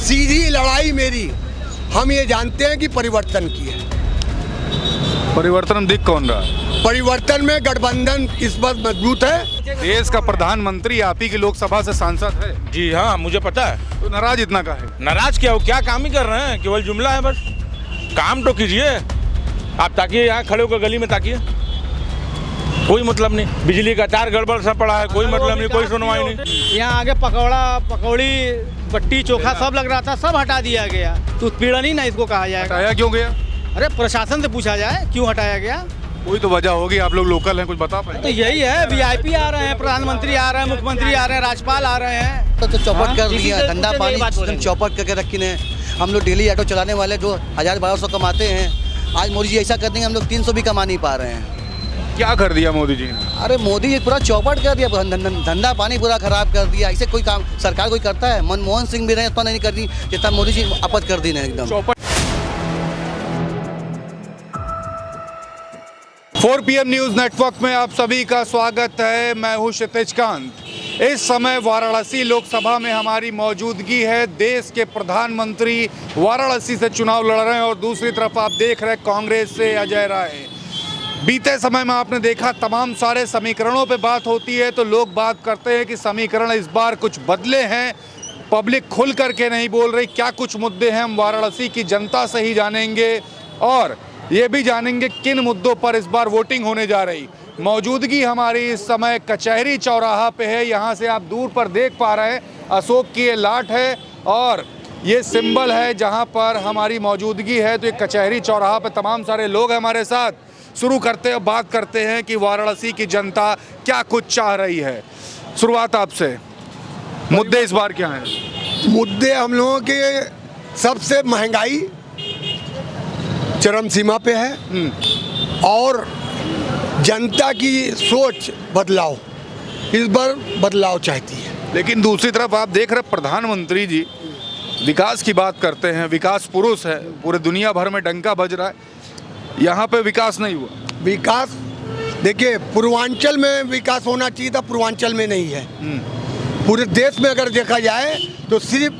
सीधी लड़ाई मेरी, हम ये जानते हैं कि परिवर्तन की है। परिवर्तन दिख कौन रहा है? परिवर्तन में गठबंधन इस बात मजबूत है। देश का प्रधानमंत्री आप ही की लोकसभा से सांसद है। जी हाँ, मुझे पता है। तो नाराज इतना का है? नाराज क्या हो, क्या काम ही कर रहे हैं, केवल जुमला है बस। काम तो कीजिए। आप ताकिए, यहाँ खड़े होकर गली में ताकिए, कोई मतलब नहीं। बिजली का तार गड़बड़ सा पड़ा है, कोई मतलब नहीं, कोई सुनवाई नहीं। यहाँ आगे पकौड़ी बट्टी चोखा सब लग रहा था, सब हटा दिया गया। तो उत्पीड़न ही ना इसको कहा जाएगा। हटाया क्यों गया? अरे प्रशासन से पूछा जाए क्यों हटाया गया। कोई तो वजह होगी, आप लोग लोकल हैं, कुछ बता पाए? तो यही है, वीआईपी आ रहे हैं, प्रधानमंत्री आ रहे हैं, मुख्यमंत्री आ रहे हैं, राज्यपाल आ रहे हैं। तो चौपट कर दिया, धंधा पानी चौपट करके रखी ने। हम लोग डेली ऑटो चलाने वाले 2000-1200 कमाते हैं। आज मोदी जी ऐसा कर देंगे, हम लोग 300 भी कमा नहीं पा रहे हैं। क्या कर दिया मोदी जी ने? अरे मोदी जी पूरा चौपट कर दिया, धंधा पानी पूरा खराब कर दिया। ऐसे कोई काम सरकार कोई करता है? मनमोहन सिंह भी रहे इतना नहीं कर दी जितना मोदी जी आपत कर दी ने एकदम। 4 PM न्यूज नेटवर्क में आप सभी का स्वागत है। मैं हूं क्षितिज कांत। इस समय वाराणसी लोकसभा में हमारी मौजूदगी है। देश के प्रधानमंत्री वाराणसी से चुनाव लड़ रहे हैं और दूसरी तरफ आप देख रहे हैं कांग्रेस से अजय राय। बीते समय में आपने देखा तमाम सारे समीकरणों पे बात होती है तो लोग बात करते हैं कि समीकरण इस बार कुछ बदले हैं। पब्लिक खुल करके नहीं बोल रही। क्या कुछ मुद्दे हैं, हम वाराणसी की जनता से ही जानेंगे और ये भी जानेंगे किन मुद्दों पर इस बार वोटिंग होने जा रही। मौजूदगी हमारी इस समय कचहरी चौराहा पे है। यहाँ से आप दूर पर देख पा रहे हैं अशोक की ये लाट है और ये सिंबल है जहाँ पर हमारी मौजूदगी है। तो ये कचहरी चौराहा पे तमाम सारे लोग हमारे साथ। शुरू करते हैं, बात करते हैं कि वाराणसी की जनता क्या कुछ चाह रही है। शुरुआत आपसे, मुद्दे इस बार क्या हैं? मुद्दे हम लोगों के सबसे महंगाई चरम सीमा पे है और जनता की सोच बदलाव, इस बार बदलाव चाहती है। लेकिन दूसरी तरफ आप देख रहे प्रधानमंत्री जी विकास की बात करते हैं, विकास पुरुष है, पूरे दुनिया भर में डंका बज रहा है। यहाँ पे विकास नहीं हुआ। विकास देखिए, पूर्वांचल में विकास होना चाहिए था, पूर्वांचल में नहीं है। पूरे देश में अगर देखा जाए तो सिर्फ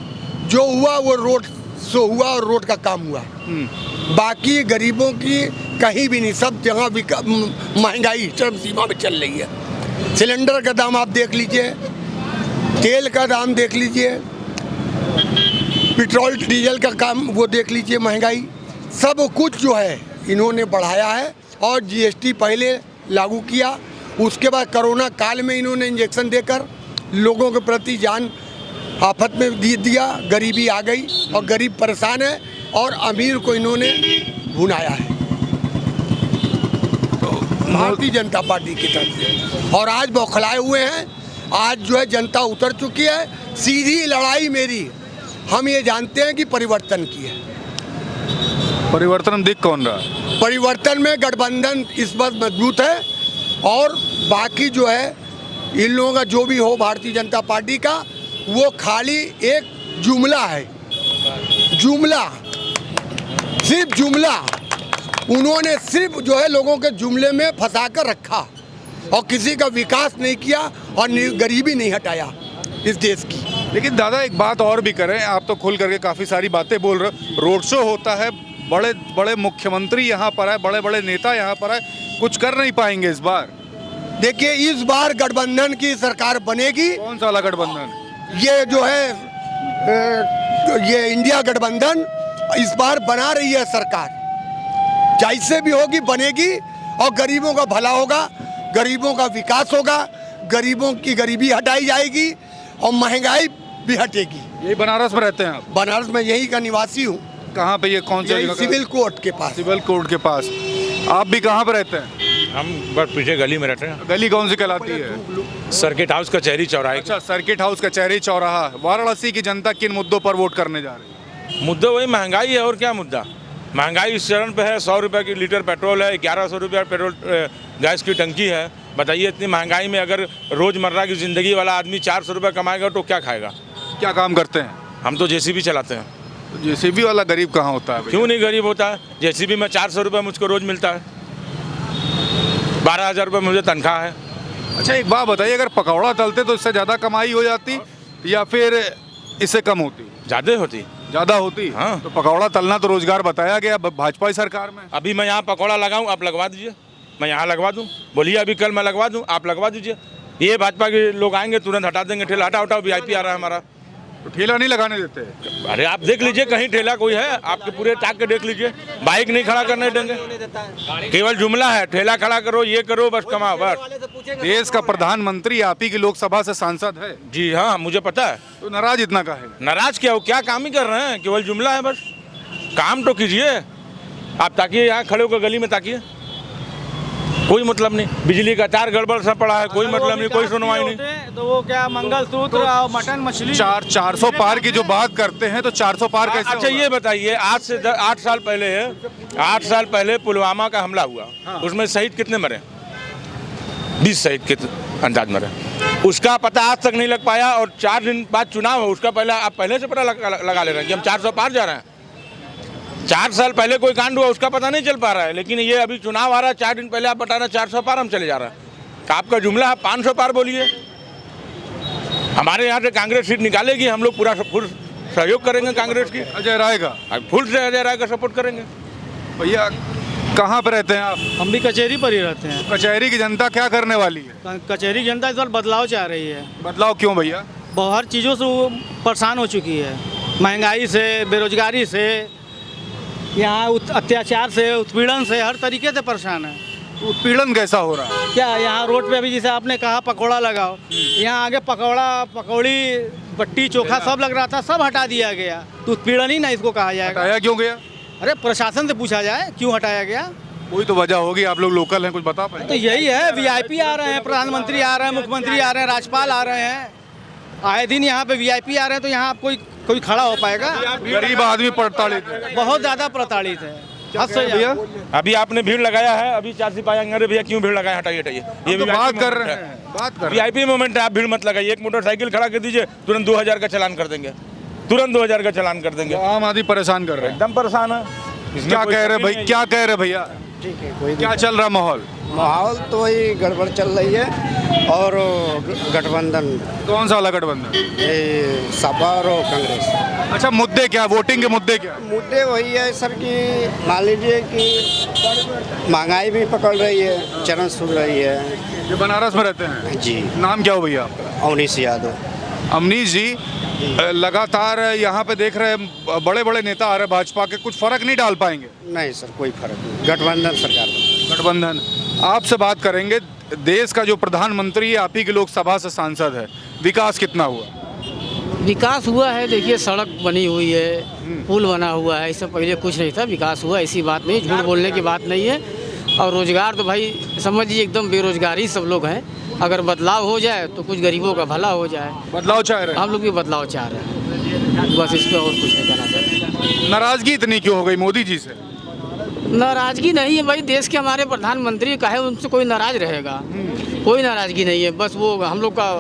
जो हुआ वो रोड शो हुआ और रोड का काम हुआ। बाकी गरीबों की कहीं भी नहीं। सब जगह महंगाई चरम सीमा में चल रही है। सिलेंडर का दाम आप देख लीजिए, तेल का दाम देख लीजिए, पेट्रोल डीजल का काम वो देख लीजिए, महंगाई सब कुछ जो है इन्होंने बढ़ाया है। और जीएसटी पहले लागू किया, उसके बाद कोरोना काल में इन्होंने इंजेक्शन देकर लोगों के प्रति जान आफत में दिया। गरीबी आ गई और गरीब परेशान है और अमीर को इन्होंने भुनाया है भारतीय जनता पार्टी की तरफ से। और आज बौखलाए हुए हैं। आज जो है जनता उतर चुकी है। सीधी लड़ाई मेरी, हम ये जानते हैं कि परिवर्तन की है। परिवर्तन दिख कौन रहा है? परिवर्तन में गठबंधन इस बात मजबूत है और बाकी जो है इन लोगों का जो भी हो भारतीय जनता पार्टी का, वो खाली एक जुमला है। जुमला, सिर्फ जुमला। उन्होंने सिर्फ जो है लोगों के जुमले में फंसा कर रखा और किसी का विकास नहीं किया और गरीबी नहीं हटाया इस देश की। लेकिन दादा एक बात और भी करें, आप तो खुल करके काफ़ी सारी बातें बोल रहे हो। रोड शो होता है, बड़े बड़े मुख्यमंत्री यहाँ पर है, बड़े बड़े नेता यहाँ पर है, कुछ कर नहीं पाएंगे इस बार। देखिए, इस बार गठबंधन की सरकार बनेगी। कौन सा वाला गठबंधन? ये जो है ये इंडिया गठबंधन इस बार बना रही है सरकार। जैसे भी होगी बनेगी और गरीबों का भला होगा, गरीबों का विकास होगा, गरीबों की गरीबी हटाई जाएगी और महंगाई भी हटेगी। यही बनारस में रहते हैं आप? बनारस में यही का निवासी हूँ। कहाँ पे? ये कौन सा? सिविल कोर्ट के पास। सिविल कोर्ट के पास। आप भी कहाँ पे रहते हैं? हम बस पीछे गली में रहते हैं। गली कौन सी कहलाती है? सर्किट हाउस कचहरी चौराहे। अच्छा, सर्किट हाउस कचहरी चौराहा। वाराणसी की जनता किन मुद्दों पर वोट करने जा रही है? मुद्दा वही महंगाई है, और क्या मुद्दा। महंगाई इस चरण पे है। 100 रुपये की लीटर पेट्रोल है, 1100 रुपये पेट्रोल गैस की टंकी है। बताइए, इतनी महंगाई में अगर रोज़मर्रा की ज़िंदगी वाला आदमी 400 रुपये कमाएगा तो क्या खाएगा? क्या काम करते हैं? हम तो जेसीबी चलाते हैं। तो जेसीबी वाला गरीब कहाँ होता है? क्यों नहीं गरीब होता है? जेसीबी में 400 रुपये मुझको रोज़ मिलता है, 12,000 रुपये मुझे तनख्वाह है। अच्छा, एक बात बताइए, अगर पकौड़ा तलते तो इससे ज़्यादा कमाई हो जाती या फिर इससे कम होती? ज़्यादा होती। ज्यादा होती। हाँ। तो पकौड़ा तलना तो रोजगार बताया गया भाजपा की सरकार में। अभी मैं यहाँ पकौड़ा लगाऊं, आप लगवा दीजिए, मैं यहाँ लगवा दूं। बोलिए अभी कल मैं लगवा दूं, आप लगवा दीजिए। ये भाजपा के लोग आएंगे तुरंत हटा देंगे ठेला, हटा उठाओ VIP आ रहा है हमारा। तो ठेला नहीं लगाने देते। अरे आप देख लीजिए कहीं ठेला कोई है, आपके पूरे ताक के देख लीजिए, बाइक नहीं खड़ा करने देंगे। केवल जुमला है, ठेला खड़ा करो, ये करो, बस कमाओ बस। देश का प्रधानमंत्री आप ही की लोकसभा से सांसद है, जी हाँ, मुझे पता है। तो नाराज इतना का है। नाराज क्या हो, क्या काम ही कर रहे हैं, केवल जुमला है बस। काम तो कीजिए। आप ताकिए, यहाँ खड़े होकर गली में ताकिए, कोई मतलब नहीं। बिजली का तार गड़बड़ सा पड़ा है, कोई मतलब नहीं, कोई सुनवाई नहीं। तो वो क्या मंगलसूत्र और मटन मछली 400 पार की जो बात करते हैं, तो 400 पार कैसे अच्छा होगा? ये बताइए, आज से 8 साल पहले है, 8 साल पहले पुलवामा का हमला हुआ। हाँ। उसमें शहीद कितने मरे? 20 शहीद के अंदाज मरे। उसका पता आज तक नहीं लग पाया, और 4 दिन बाद चुनाव है, उसका पहले आप पहले से पता लगा ले रहे हैं कि हम 400 पार जा रहे हैं। 4 साल पहले कोई कांड हुआ, उसका पता नहीं चल पा रहा है, लेकिन ये अभी चुनाव आ रहा है, 4 दिन पहले आप बता रहे हैं 400 पार हम चले जा रहे हैं। तो आपका जुमला है 500 पार बोलिए। हमारे यहाँ से कांग्रेस सीट निकालेगी, हम लोग पूरा फुल सहयोग करेंगे कांग्रेस की, अजय राय का। फुल से अजय राय का सपोर्ट करेंगे। भैया कहाँ पे रहते हैं आप? हम भी कचहरी पर ही रहते हैं। कचहरी की जनता क्या करने वाली है? कचहरी जनता इस बार बदलाव चाह रही है। बदलाव क्यों भैया? बहुत हर चीज़ों से वो परेशान हो चुकी है, महंगाई से, बेरोजगारी से, यहाँ अत्याचार से, उत्पीड़न से, हर तरीके से परेशान है। उत्पीड़न कैसा हो रहा है? क्या यहाँ रोड पे अभी जैसे आपने कहा पकौड़ा लगाओ, यहाँ आगे पकौड़ा, पकौड़ी, बट्टी, चोखा सब लग रहा था, सब हटा दिया गया। तो उत्पीड़न ही ना इसको कहा जाएगा। हटाया क्यों गया? अरे प्रशासन से पूछा जाए क्यों हटाया गया। कोई तो वजह होगी, आप लोग लोकल हैं, कुछ बता पाए? तो यही है, VIP आ रहे हैं, प्रधानमंत्री आ रहे हैं, मुख्यमंत्री आ रहे हैं, राज्यपाल आ रहे हैं, आए दिन यहाँ पे VIP आ रहे हैं, तो यहाँ कोई खड़ा हो पाएगा? गरीब आदमी प्रताड़ित है, बहुत ज्यादा प्रताड़ित है। भैया। अभी आपने भीड़ लगाया है, अभी 4 सिपाही आएंगे, अरे भैया क्यों भीड़ लगाए, हटाइए हटाइए। ये तो भी बात कर रहे हैं, बात कर रहे हैं। VIP मोमेंट है, आप भीड़ मत लगाइए। एक मोटरसाइकिल खड़ा कर दीजिए, तुरंत 2000 का चालान कर देंगे, तुरंत 2000 का चालान कर देंगे। आम आदमी परेशान कर रहे हैं। एकदम परेशान है। क्या कह रहे भाई, क्या कह रहे भैया? ठीक है, कोई क्या चल रहा माहौल? माहौल तो वही गड़बड़ चल रही है। और गठबंधन, कौन सा वाला गठबंधन? ये सपा और कांग्रेस, अच्छा, मुद्दे क्या, वोटिंग के मुद्दे क्या? मुद्दे वही है सर कि मान लीजिए कि महंगाई भी पकड़ रही है, चरण सुन रही है। ये बनारस में रहते हैं जी, नाम क्या हो भैया आपका? अवनीश यादव। अमनीश जी, लगातार यहाँ पे देख रहे हैं बड़े बड़े नेता आ रहे हैं भाजपा के, कुछ फर्क नहीं डाल पाएंगे? नहीं सर, कोई फर्क नहीं, गठबंधन सरकार में। गठबंधन। आपसे बात करेंगे, देश का जो प्रधानमंत्री आप ही के लोकसभा से सांसद है, विकास कितना हुआ? विकास हुआ है, देखिए सड़क बनी हुई है, पुल बना हुआ है, इससे पहले कुछ नहीं था। विकास हुआ, ऐसी बात नहीं, झूठ बोलने की बात नहीं है। और रोजगार तो भाई समझिए एकदम बेरोजगारी सब लोग हैं। अगर बदलाव हो जाए तो कुछ गरीबों का भला हो जाए। बदलाव चाह रहे हैं? हम लोग भी बदलाव चाह रहे हैं, बस इस पर और कुछ नहीं कहना चाहते। नाराजगी इतनी क्यों हो गई मोदी जी से? नाराजगी नहीं है भाई, देश के हमारे प्रधानमंत्री का है, उनसे कोई नाराज रहेगा? कोई नाराजगी नहीं है। बस वो हम लोग का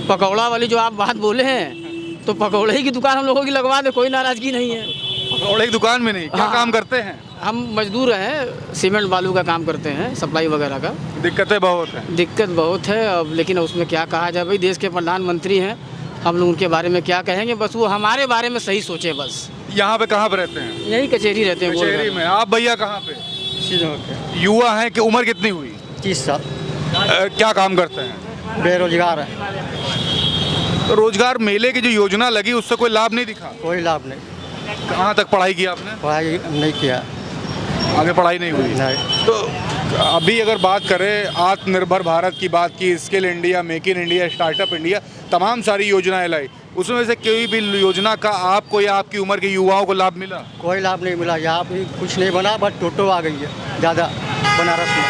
पकौड़ा वाली जो आप बात बोले हैं, तो पकौड़े की दुकान हम लोगों की लगवा दे, कोई नाराजगी नहीं है। पकौड़े की दुकान में नहीं? क्या हाँ। काम करते हैं? हम मजदूर हैं, सीमेंट बालू का काम करते हैं, सप्लाई वगैरह का। दिक्कतें बहुत हैं। दिक्कत बहुत है अब, लेकिन उसमें क्या कहा जाए भाई, देश के प्रधानमंत्री हैं, हम लोग उनके बारे में क्या कहेंगे। बस वो हमारे बारे में सही सोचे बस। यहाँ पे कहाँ पे रहते हैं? यही कचहरी रहते हैं। कचहरी में। आप भैया कहाँ पे? युवा हैं कि उम्र कितनी हुई? 30 साल। क्या काम करते हैं? बेरोजगार है, तो रोजगार मेले की जो योजना लगी, उससे कोई लाभ नहीं दिखा? कोई लाभ नहीं, कहाँ तक पढ़ाई की आपने? पढ़ाई नहीं किया। आगे पढ़ाई नहीं हुई? नहीं। तो अभी अगर बात करें आत्मनिर्भर भारत की बात की, skill India, make in India, startup India, तमाम सारी योजनाएं लाई, उसमें से कोई भी योजना का आपको या आपकी उम्र के युवाओं को लाभ मिला? कोई लाभ नहीं मिला, यहाँ पे कुछ नहीं बना, बस टोटो आ गई है ज़्यादा बनारस में।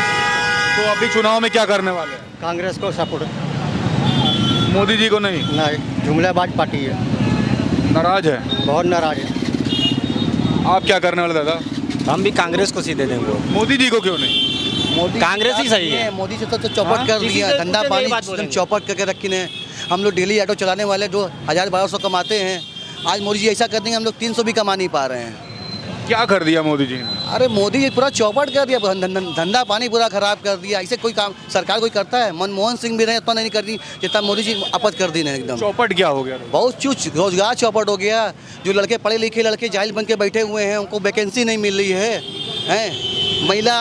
तो अभी चुनाव में क्या करने वाले हैं? कांग्रेस को सपोर्ट मोदी जी को नहीं? नहीं, जुमलाबाज पार्टी है, नाराज है? बहुत नाराज है। आप क्या करने वाले दादा? हम भी कांग्रेस को सीधे देंगे। मोदी जी को क्यों नहीं? मोदी कांग्रेस ही सही है। मोदी से तो चौपट कर दिया, धंधा पानी एकदम चौपट करके रखी ने। हम लोग डेली ऑटो चलाने वाले 2000-1200 कमाते हैं, आज मोदी जी ऐसा कर देंगे हम लोग 300 भी कमा नहीं पा रहे हैं। क्या कर दिया मोदी जी ने? अरे मोदी जी पूरा चौपट कर दिया, धंधा पानी पूरा खराब कर दिया। ऐसे कोई काम सरकार कोई करता है? मनमोहन सिंह भी रहे इतना नहीं कर दी जितना मोदी जी आपत कर दी ने एकदम। चौपट क्या हो गया? बहुत चूच रोजगार चौपट हो गया। जो लड़के पढ़े लिखे लड़के जाहिल बन के बैठे हुए हैं उनको वैकेंसी नहीं मिल रही है। महिला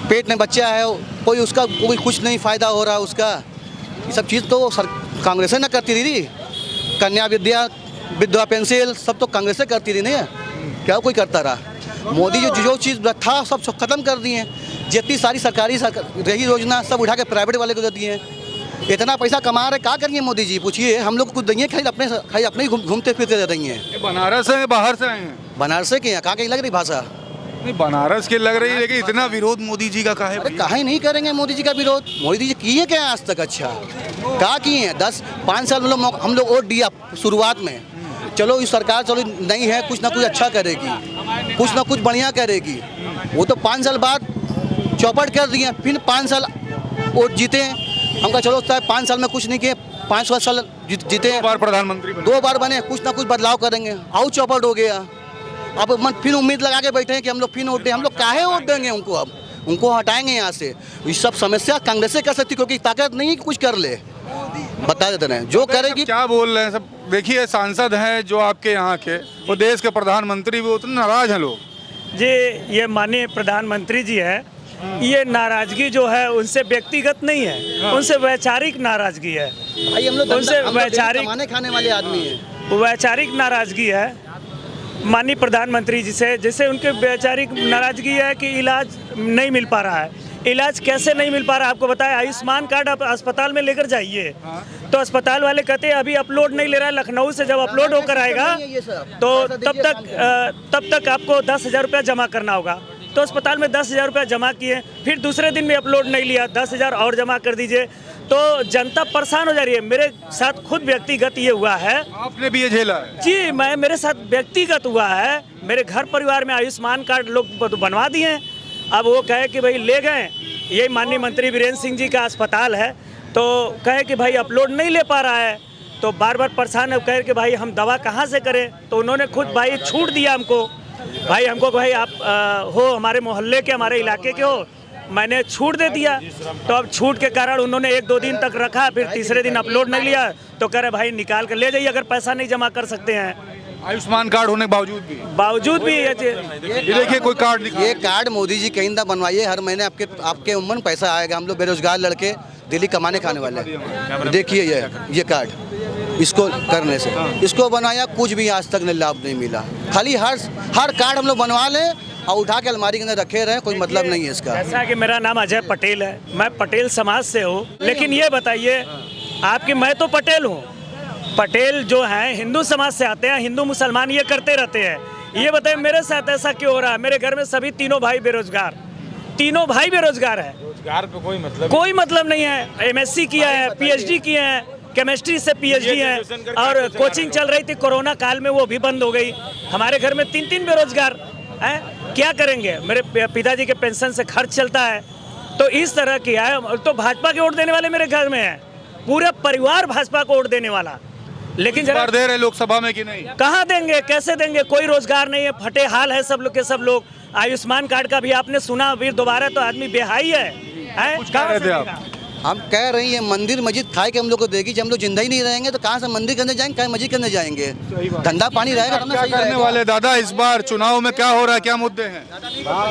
पेट में बच्चा है कोई उसका कोई कुछ नहीं फ़ायदा हो रहा उसका। ये सब चीज़ तो कांग्रेस ना करती दीदी। कन्या विधवा पेंसिल सब तो कांग्रेस करती थी नहीं, क्या कोई करता रहा? मोदी जी जो चीज़ था सब ख़त्म कर दिए। जितनी सारी सरकारी रही योजना सब उठा के प्राइवेट वाले को दे दिए। इतना पैसा कमा रहे क्या करेंगे मोदी जी? पूछिए, हम लोग कुछ देंगे खाली अपने ही घूमते फिरते रह रही हैं। बनारस से बाहर से आए हैं? बनारस के यहाँ कहाँ कहीं लग रही भाषा? नहीं, बनारस के लग रही है, लेकिन इतना विरोध मोदी जी का काहे? अरे काहे नहीं करेंगे मोदी जी का विरोध? मोदी जी किए क्या आज तक? अच्छा क्या किए हैं? 10-5 साल हम लोग वोट दिया शुरुआत में। चलो इस सरकार चलो नहीं है, कुछ ना कुछ अच्छा करेगी, कुछ ना कुछ बढ़िया करेगी। वो तो 5 साल बाद चौपट कर दिए, फिर 5 साल वोट जीते। हमका चलो 5 साल में कुछ नहीं किए, 5 साल जीते, 2 बार प्रधानमंत्री बने, 2 बार बने, कुछ ना कुछ बदलाव करेंगे। आओ चौपट हो गया। अब मन फिर उम्मीद लगा के बैठे हैं कि हम लोग फिर वोट दें। हम लोग काहे वोट देंगे उनको? अब उनको हटाएंगे यहाँ से। ये सब समस्या कांग्रेस से कर सकती, क्योंकि ताकत नहीं है कि कुछ कर ले। बता देते रहे जो करेगी। क्या बोल रहे हैं सब? देखिए, सांसद हैं जो आपके यहाँ के, वो देश के प्रधानमंत्री भी उतने नाराज हैं लोग जी। ये माननीय प्रधानमंत्री जी है, ये नाराजगी जो है उनसे व्यक्तिगत नहीं है, उनसे वैचारिक नाराजगी है। भाई हम लोग उनसे वैचारिक खाने वाले आदमी हैं। वैचारिक नाराजगी है माननीय प्रधानमंत्री जी से। जैसे उनके वैचारिक नाराजगी है कि इलाज नहीं मिल पा रहा है। इलाज कैसे नहीं मिल पा रहा है आपको बताया? आयुष्मान कार्ड आप अस्पताल में लेकर जाइए तो अस्पताल वाले कहते हैं अभी अपलोड नहीं ले रहा है। लखनऊ से जब अपलोड होकर आएगा तो तब तक आपको 10,000 रुपया जमा करना होगा। तो अस्पताल में 10,000 रुपया जमा किए, फिर दूसरे दिन में अपलोड नहीं लिया, 10,000 और जमा कर दीजिए। तो जनता परेशान हो जा रही है। मेरे साथ खुद व्यक्तिगत ये हुआ है। आपने भी ये झेला है? जी, मेरे साथ व्यक्तिगत हुआ है। मेरे घर परिवार में आयुष्मान कार्ड लोग बनवा दिए। अब वो कहे कि भाई ले गए, ये माननीय मंत्री वीरेंद्र सिंह जी का अस्पताल है, तो कहे कि भाई अपलोड नहीं ले पा रहा है, तो बार बार परेशान है। कहे कि भाई हम दवा कहाँ से करें? तो उन्होंने खुद भाई छूट दिया हमको। भाई हमको भाई आप हो हमारे मोहल्ले के, हमारे इलाके के हो, मैंने छूट दे दिया। तो अब छूट के कारण उन्होंने 1-2 दिन तक रखा, फिर तीसरे दिन अपलोड नहीं लिया तो कह रहे भाई निकाल कर ले जाइए अगर पैसा नहीं जमा कर सकते हैं। आयुष्मान कार्ड होने के बावजूद भी ये देखिए कोई कार्ड, ये कार्ड मोदी जी कहीं ना बनवाइए। हर महीने आपके उम्र में पैसा आएगा। हम लोग बेरोजगार लड़के दिल्ली कमाने खाने वाले, देखिए ये कार्ड, इसको करने से इसको बनाया, कुछ भी आज तक लाभ नहीं मिला। खाली हर कार्ड हम लोग बनवा लें और उठा के अलमारी के अंदर रखे रहे, कोई मतलब नहीं है इसका। ऐसा कि मेरा नाम अजय पटेल है, मैं पटेल समाज से हूँ। लेकिन ये बताइए आपकी, मैं तो पटेल हूँ, पटेल जो हैं हिंदू समाज से आते हैं, हिंदू मुसलमान ये करते रहते हैं। ये बताइए मेरे साथ ऐसा क्यों हो रहा है? मेरे घर में सभी तीनों भाई बेरोजगार है। रोजगार पे कोई मतलब नहीं है। MSc किया है, PhD किए हैं, केमिस्ट्री से PhD है, और कोचिंग चल रही थी कोरोना काल में, वो भी बंद हो गई। हमारे घर में 3 बेरोजगार हैं, क्या करेंगे? मेरे पिताजी के पेंशन से खर्च चलता है। तो इस तरह किया है। तो भाजपा के वोट देने वाले मेरे घर में है, पूरा परिवार भाजपा को वोट देने वाला। लेकिन जरा दे रहे लोकसभा में कि नहीं? कहाँ देंगे, कैसे देंगे? कोई रोजगार नहीं है, फटे हाल है सब लोग के सब लोग। आयुष्मान कार्ड का भी आपने सुना, फिर दोबारा तो आदमी बेहाई है। कहाँ रहते आप? हम कह रही हैं मंदिर मस्जिद खाए के हम लोग को देगी। जब हम लोग जिंदा ही नहीं रहेंगे तो कहाँ से मंदिर करने जाएंगे, कहाँ मस्जिद करने जाएंगे? धंधा पानी रहेगा तो क्या करने वाले दादा? इस बार चुनाव में क्या हो रहा है, क्या मुद्दे हैं?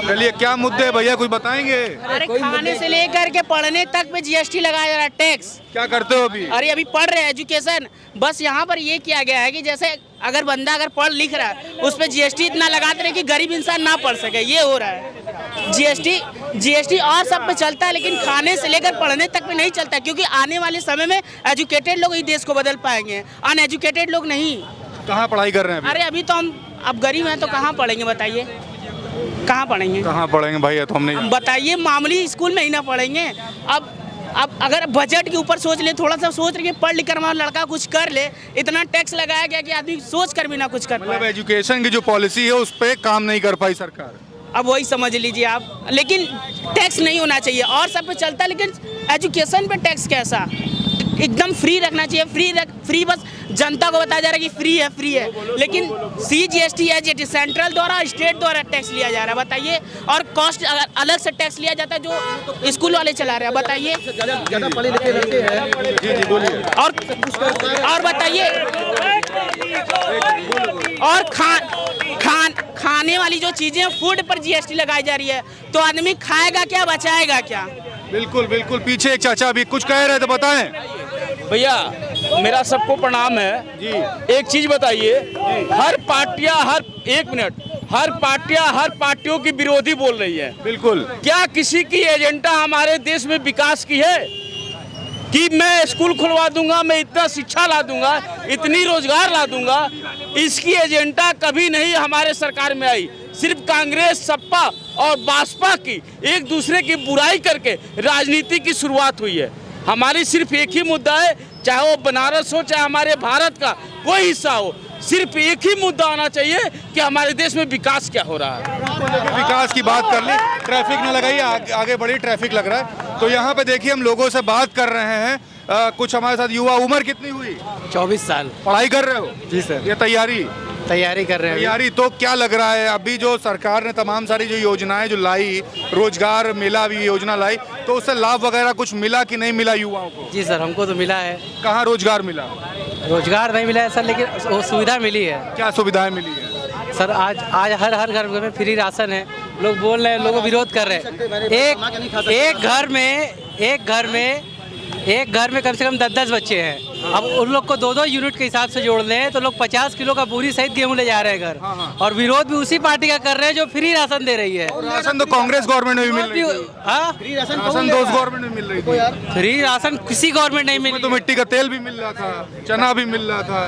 चलिए, क्या मुद्दे हैं भैया, कुछ बताएंगे? अरे खाने से लेकर के पढ़ने तक पे GST लगाया जा रहा है, टैक्स। क्या करते हो अभी? अरे अभी पढ़ रहे हैं, एजुकेशन। बस यहाँ पर ये किया गया है कि जैसे अगर बंदा अगर पढ़ लिख रहा है उस पर GST इतना लगाते रहे कि गरीब इंसान ना पढ़ सके, ये हो रहा है। GST और सब पे चलता है, लेकिन खाने से लेकर पढ़ने तक पे नहीं चलता, क्योंकि आने वाले समय में एजुकेटेड लोग ही देश को बदल पाएंगे, अनएजुकेटेड लोग नहीं। कहाँ पढ़ाई कर रहे हैं? अरे अभी तो हम अब गरीब हैं तो कहाँ पढ़ेंगे बताइए? कहाँ पढ़ेंगे भैया? तो हमने बताइए, मामूली स्कूल में ही ना पढ़ेंगे। अब अगर बजट के ऊपर सोच ले, थोड़ा सा सोच रहे कि पढ़ लिख कर हमारा लड़का कुछ कर ले, इतना टैक्स लगाया गया कि आदमी सोच कर भी ना कुछ कर पाए। मतलब एजुकेशन की जो पॉलिसी है उस पर काम नहीं कर पाई सरकार। अब वही समझ लीजिए आप। लेकिन टैक्स नहीं होना चाहिए, और सब पे चलता है, लेकिन एजुकेशन पे टैक्स कैसा? एकदम फ्री रखना चाहिए। फ्री बस जनता को बताया जा रहा है कि फ्री है, लेकिन CGST है सेंट्रल द्वारा स्टेट द्वारा टैक्स लिया जा रहा है, बताइए। और कॉस्ट अलग से टैक्स लिया जाता है जो स्कूल वाले चला रहे हैं, बताइए। ज़्यादा पढ़े लिखे लड़के हैं। जी बोलिए। और बताइए, और खाने वाली जो चीजें फूड पर GST लगाई जा रही है, तो आदमी खाएगा क्या, बचाएगा क्या? बिल्कुल बिल्कुल। पीछे एक चाचा भी कुछ कह रहे थे, बताएं। भैया मेरा सबको प्रणाम है जी। एक चीज बताइए, हर पार्टियां हर पार्टियों की विरोधी बोल रही है। बिल्कुल। क्या किसी की एजेंडा हमारे देश में विकास की है कि मैं स्कूल खुलवा दूंगा, मैं इतना शिक्षा ला दूंगा, इतनी रोजगार ला दूंगा? इसकी एजेंडा कभी नहीं हमारे सरकार में आई। सिर्फ कांग्रेस, सपा और बासपा की एक दूसरे की बुराई करके राजनीति की शुरुआत हुई है। हमारी सिर्फ एक ही मुद्दा है, चाहे वो बनारस हो, चाहे हमारे भारत का कोई हिस्सा हो, सिर्फ एक ही मुद्दा आना चाहिए कि हमारे देश में विकास क्या हो रहा है। विकास की बात कर ली, ट्रैफिक न लगाइए, आगे बढ़िए, ट्रैफिक लग रहा है। तो यहाँ पे देखिए हम लोगों से बात कर रहे हैं, कुछ हमारे साथ युवा। उम्र कितनी हुई? 24 साल। पढ़ाई कर रहे हो? जी सर। ये तैयारी कर रहे हैं। तैयारी तो क्या लग रहा है अभी जो सरकार ने तमाम सारी जो योजनाएं जो लाई, रोजगार मेला भी योजना लाई, तो उससे लाभ वगैरह कुछ मिला कि नहीं मिला युवाओं को? जी सर, हमको तो मिला है। कहाँ रोजगार मिला? रोजगार नहीं मिला है सर, लेकिन वो सुविधा मिली है। क्या सुविधाएं मिली है सर? आज हर घर में फ्री राशन है। लोग बोल रहे हैं, लोग विरोध कर रहे हैं। एक घर में कम से कम 10-10 बच्चे हैं। अब उन लोग को 2-2 यूनिट के हिसाब से जोड़ लें तो लोग 50 किलो का बोरी सहित गेहूं ले जा रहे हैं घर। और विरोध भी उसी पार्टी का कर रहे हैं जो फ्री राशन दे रही है। राशन तो कांग्रेस गवर्नमेंट में भी मिल रही थी। हाँ, राशन तो उस गवर्नमेंट में मिल रही थी। फ्री राशन किसी गवर्नमेंट नहीं मिली। तो मिट्टी का तेल भी मिल रहा था, चना भी मिल रहा था,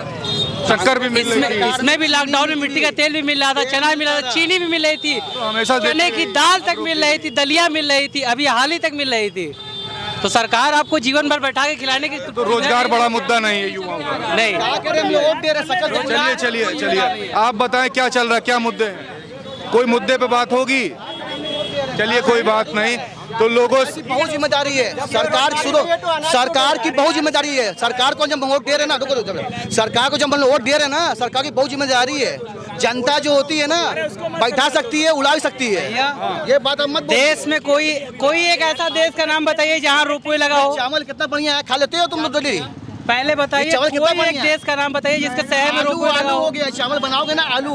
शक्कर भी मिल रही थी। इसमें भी लॉकडाउन में मिट्टी का तेल भी मिल रहा था, चना भी मिल रहा था, चीनी भी मिल रही थी, हमेशा चने की दाल तक मिल रही थी, दलिया मिल रही थी, अभी हाल ही तक मिल रही थी। तो सरकार आपको जीवन भर बैठा के खिलाने की तो रोजगार बड़ा मुद्दा नहीं है युवाओं का? नहीं। चलिए आप बताएं क्या चल रहा है, क्या मुद्दे हैं? कोई मुद्दे पे बात होगी? चलिए कोई बात नहीं। तो लोगों की बहुत जिम्मेदारी है, सरकार की बहुत जिम्मेदारी है। सरकार को जब वोट दे रहे ना, सरकार को जब वोट दे रहे ना, सरकार की बहुत जिम्मेदारी है। जनता जो होती है ना, बैठा सकती है, उड़ा भी सकती है। ये बात अब मत। देश में कोई एक ऐसा देश का नाम बताइए जहाँ रोपवे लगा हो। चावल कितना बढ़िया है, खा लेते हो तुम लोग? पहले बताइए, कोई एक देश का नाम बताइए जिसके शहर में रोपवे लगा हो। गया, चावल बनाओगे ना, आलू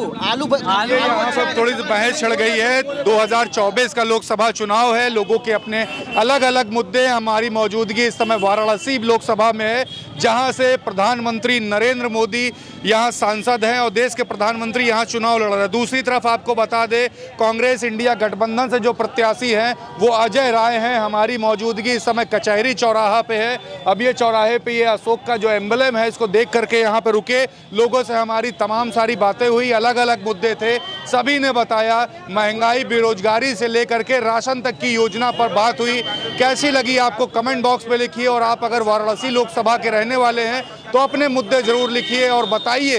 यहाँ सब थोड़ी सी बहस छिड़ गई है। 2024 का लोकसभा चुनाव है, लोगों के अपने अलग अलग मुद्दे। हमारी मौजूदगी इस समय वाराणसी लोकसभा में है, जहाँ से प्रधानमंत्री नरेंद्र मोदी यहाँ सांसद हैं और देश के प्रधानमंत्री यहाँ चुनाव लड़ रहे हैं। दूसरी तरफ आपको बता दें, कांग्रेस इंडिया गठबंधन से जो प्रत्याशी हैं वो अजय राय हैं। हमारी मौजूदगी इस समय कचहरी चौराहा पे है। अब ये चौराहे पे ये अशोक का जो एम्बलम है, इसको देख करके यहाँ पे रुके। लोगों से हमारी तमाम सारी बातें हुई, अलग अलग मुद्दे थे, सभी ने बताया। महंगाई, बेरोजगारी से लेकर के राशन तक की योजना पर बात हुई। कैसी लगी आपको कमेंट बॉक्स में लिखिए। और आप अगर वाराणसी लोकसभा के रहने वाले हैं तो अपने मुद्दे जरूर लिखिए और बताइए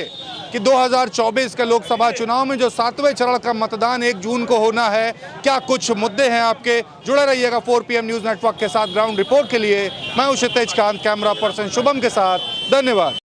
कि 2024 के लोकसभा चुनाव में जो 7वें चरण का मतदान 1 जून को होना है, क्या कुछ मुद्दे हैं आपके? जुड़े रहिएगा 4 PM न्यूज़ नेटवर्क के साथ। ग्राउंड रिपोर्ट के लिए मैं हूं क्षितिज कांत, कैमरा पर्सन शुभम के साथ। धन्यवाद।